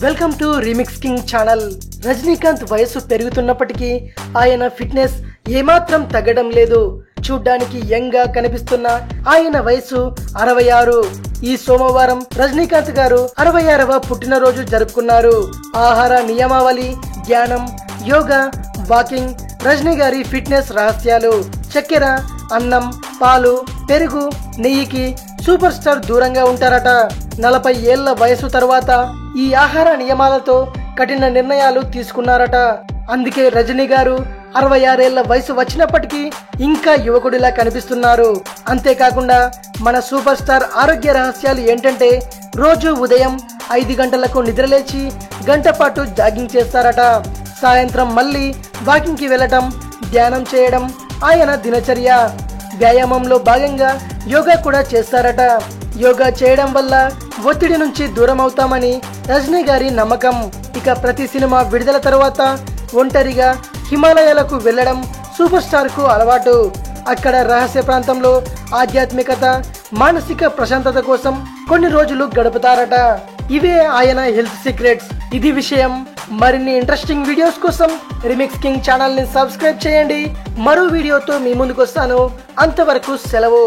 Welcome to remix king channel. Rajinikanth వయసు పెరుగుతున్నప్పటికీ ఆయన fitness ఏమాత్రం తగ్గడం లేదు. చూడ్డానికి యంగ్ గా కనిపిస్తున్న ఆయన వయసు 66. ఈ సోమవారం రజనీకాంత్ గారు 66వ పుట్టినరోజు జరుపుకున్నారు. ఆహార నియమావళి, ధ్యానం, యోగా, వాకింగ్, రజనీ గారి ఫిట్నెస్ రహస్యాలు. చక్కెర, అన్నం, పాలు, పెరుగు, నెయ్యికి సూపర్ స్టార్ దూరంగా ఉంటారట. 40 ఏళ్ల వయసు తర్వాత ఈ ఆహార నియమాలతో కఠిన నిర్ణయాలు తీసుకున్నారట. అందుకే రజనీ గారు 66 ఏళ్ల వయసు వచ్చినప్పటికీ ఇంకా యువకుడిలా కనిపిస్తున్నారు. అంతేకాకుండా మన సూపర్ స్టార్ ఆరోగ్య రహస్యాలు ఏంటంటే రోజు ఉదయం 5 గంటలకు నిద్రలేచి గంట పాటు జాగింగ్ చేస్తారట. సాయంత్రం మళ్ళీ వాకింగ్ కి వెళ్ళటం, ధ్యానం చేయడం ఆయన దినచర్య. వ్యాయామంలో భాగంగా యోగా కూడా చేస్తారట. యోగా చేయడం వల్ల ఒత్తిడి నుంచి దూరం అవుతామని రజనీ గారి నమ్మకం. ఇక ప్రతి సినిమా విడుదల తర్వాత ఒంటరిగా హిమాలయాలకు వెళ్లడం సూపర్ స్టార్ కు అలవాటు. అక్కడ రహస్య ప్రాంతంలో ఆధ్యాత్మికత, మానసిక ప్రశాంతత కోసం కొన్ని రోజులు గడుపుతారట. ఇవే ఆయన హెల్త్ సీక్రెట్స్. ఇది విషయం. మరిన్ని ఇంట్రెస్టింగ్ వీడియోస్ కోసం రీమిక్స్ కింగ్ ఛానల్ ని సబ్స్క్రైబ్ చేయండి. మరో వీడియోతో మీ ముందుకు వస్తాను. అంతవరకు సెలవు.